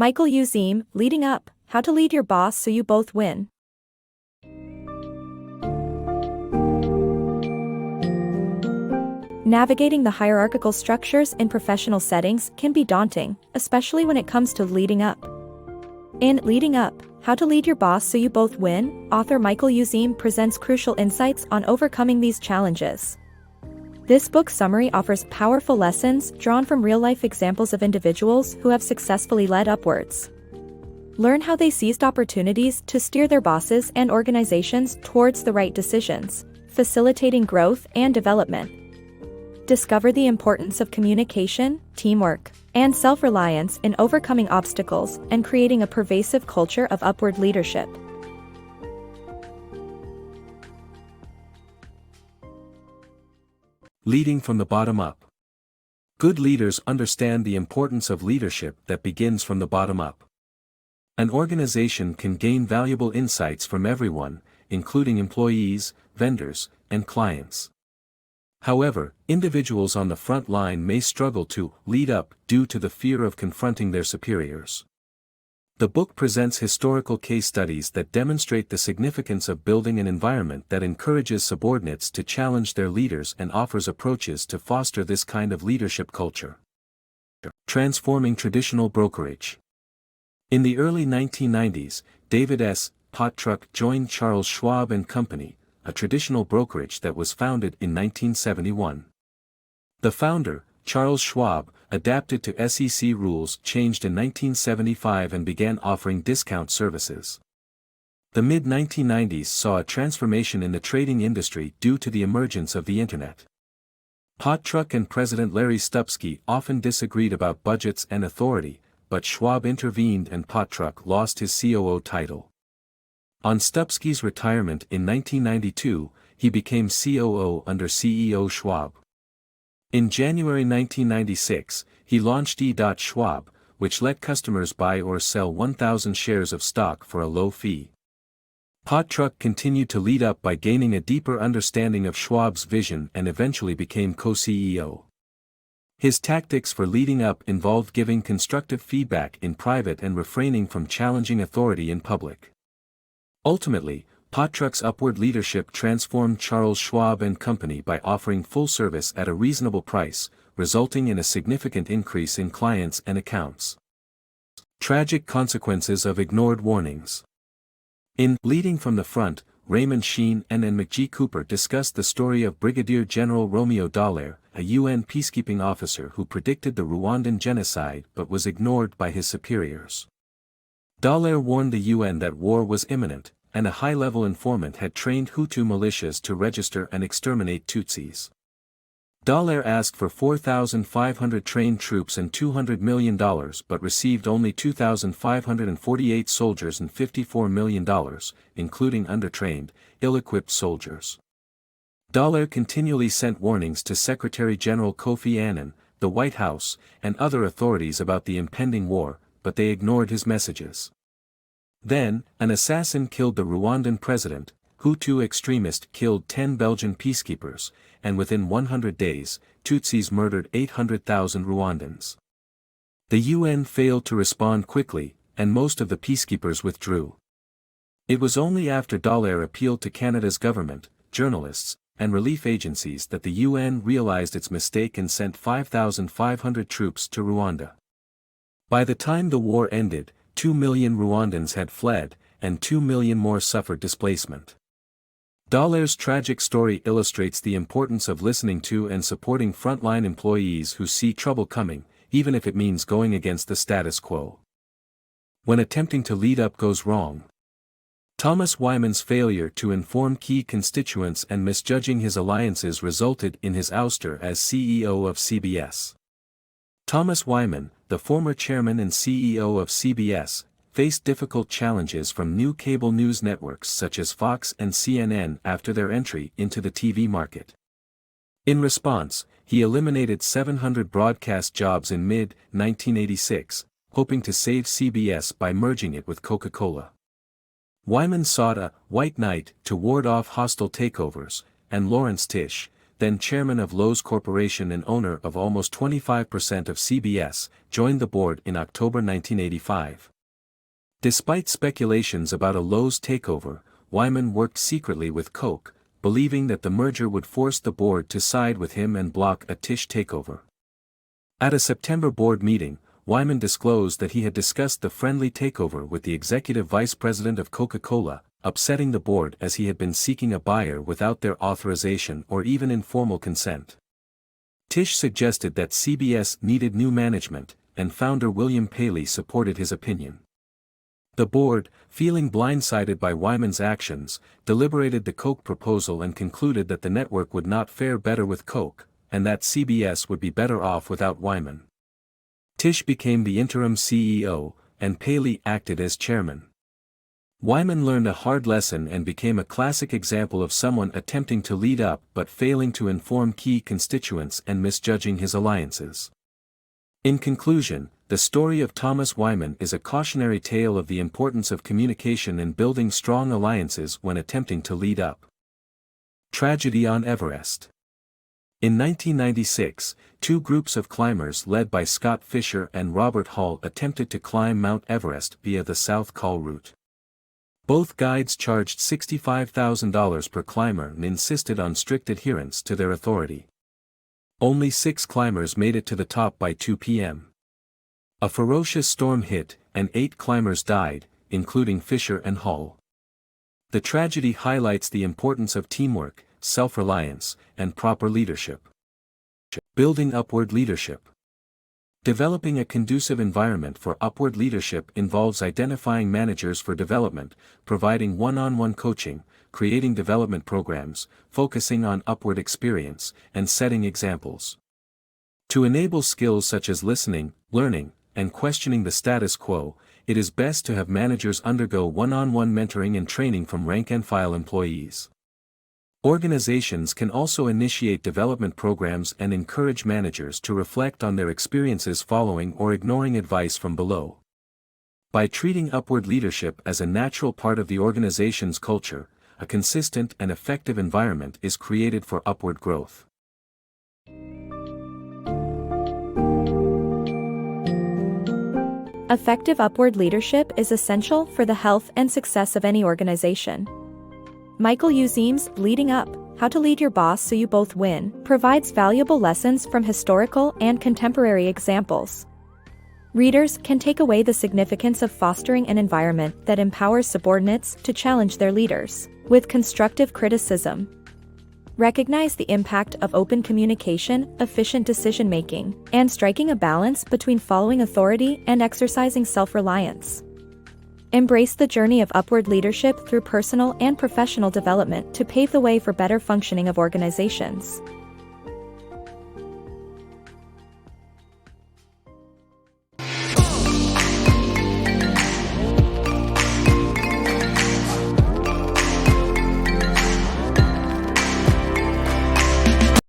Michael Useem, Leading Up, How to Lead Your Boss So You Both Win. Navigating the hierarchical structures in professional settings can be daunting, especially when it comes to leading up. In Leading Up, How to Lead Your Boss So You Both Win, author Michael Useem presents crucial insights on overcoming these challenges. This book summary offers powerful lessons drawn from real-life examples of individuals who have successfully led upwards. Learn how they seized opportunities to steer their bosses and organizations towards the right decisions, facilitating growth and development. Discover the importance of communication, teamwork, and self-reliance in overcoming obstacles and creating a pervasive culture of upward leadership. Leading from the bottom up. Good leaders understand the importance of leadership that begins from the bottom up. An organization can gain valuable insights from everyone, including employees, vendors, and clients. However, individuals on the front line may struggle to lead up due to the fear of confronting their superiors. The book presents historical case studies that demonstrate the significance of building an environment that encourages subordinates to challenge their leaders and offers approaches to foster this kind of leadership culture. Transforming traditional brokerage. In the early 1990s, David S. Pottruck joined Charles Schwab and Company, a traditional brokerage that was founded in 1971. The founder, Charles Schwab, adapted to SEC rules changed in 1975 and began offering discount services. The mid-1990s saw a transformation in the trading industry due to the emergence of the Internet. Pottruck and President Larry Stupski often disagreed about budgets and authority, but Schwab intervened and Pottruck lost his COO title. On Stupski's retirement in 1992, he became COO under CEO Schwab. In January 1996, he launched E.Schwab, which let customers buy or sell 1,000 shares of stock for a low fee. Pottruck continued to lead up by gaining a deeper understanding of Schwab's vision and eventually became co-CEO. His tactics for leading up involved giving constructive feedback in private and refraining from challenging authority in public. Ultimately, Pottruck's upward leadership transformed Charles Schwab and Company by offering full service at a reasonable price, resulting in a significant increase in clients and accounts. Tragic consequences of ignored warnings. In Leading from the Front, Raymond Sheen and McG Cooper discussed the story of Brigadier General Romeo Dallaire, a UN peacekeeping officer who predicted the Rwandan genocide but was ignored by his superiors. Dallaire warned the UN that war was imminent, and a high-level informant had trained Hutu militias to register and exterminate Tutsis. Dallaire asked for 4,500 trained troops and $200 million but received only 2,548 soldiers and $54 million, including undertrained, ill-equipped soldiers. Dallaire continually sent warnings to Secretary General Kofi Annan, the White House, and other authorities about the impending war, but they ignored his messages. Then, an assassin killed the Rwandan president, Hutu extremist killed 10 Belgian peacekeepers, and within 100 days, Tutsis murdered 800,000 Rwandans. The UN failed to respond quickly, and most of the peacekeepers withdrew. It was only after Dallaire appealed to Canada's government, journalists, and relief agencies that the UN realized its mistake and sent 5,500 troops to Rwanda. By the time the war ended, 2 million Rwandans had fled, and 2 million more suffered displacement. Dallaire's tragic story illustrates the importance of listening to and supporting frontline employees who see trouble coming, even if it means going against the status quo. When attempting to lead up goes wrong. Thomas Wyman's failure to inform key constituents and misjudging his alliances resulted in his ouster as CEO of CBS. Thomas Wyman, the former chairman and CEO of CBS, faced difficult challenges from new cable news networks such as Fox and CNN after their entry into the TV market. In response, he eliminated 700 broadcast jobs in mid-1986, hoping to save CBS by merging it with Coca-Cola. Wyman sought a white knight to ward off hostile takeovers, and Lawrence Tish, then chairman of Lowe's Corporation and owner of almost 25% of CBS, joined the board in October 1985. Despite speculations about a Lowe's takeover, Wyman worked secretly with Koch, believing that the merger would force the board to side with him and block a Tisch takeover. At a September board meeting, Wyman disclosed that he had discussed the friendly takeover with the executive vice president of Coca-Cola, upsetting the board as he had been seeking a buyer without their authorization or even informal consent. Tisch suggested that CBS needed new management, and founder William Paley supported his opinion. The board, feeling blindsided by Wyman's actions, deliberated the Koch proposal and concluded that the network would not fare better with Koch, and that CBS would be better off without Wyman. Tisch became the interim CEO, and Paley acted as chairman. Wyman learned a hard lesson and became a classic example of someone attempting to lead up but failing to inform key constituents and misjudging his alliances. In conclusion, the story of Thomas Wyman is a cautionary tale of the importance of communication and building strong alliances when attempting to lead up. Tragedy on Everest. In 1996, two groups of climbers led by Scott Fisher and Robert Hall attempted to climb Mount Everest via the South Col route. Both guides charged $65,000 per climber and insisted on strict adherence to their authority. Only 6 climbers made it to the top by 2 p.m. A ferocious storm hit, and 8 climbers died, including Fisher and Hall. The tragedy highlights the importance of teamwork, self-reliance, and proper leadership. Building upward leadership. Developing a conducive environment for upward leadership involves identifying managers for development, providing one-on-one coaching, creating development programs, focusing on upward experience, and setting examples. To enable skills such as listening, learning, and questioning the status quo, it is best to have managers undergo one-on-one mentoring and training from rank-and-file employees. Organizations can also initiate development programs and encourage managers to reflect on their experiences following or ignoring advice from below. By treating upward leadership as a natural part of the organization's culture, a consistent and effective environment is created for upward growth. Effective upward leadership is essential for the health and success of any organization. Michael Useem's Leading Up, How to Lead Your Boss So You Both Win, provides valuable lessons from historical and contemporary examples. Readers can take away the significance of fostering an environment that empowers subordinates to challenge their leaders with constructive criticism. Recognize the impact of open communication, efficient decision-making, and striking a balance between following authority and exercising self-reliance. Embrace the journey of upward leadership through personal and professional development to pave the way for better functioning of organizations.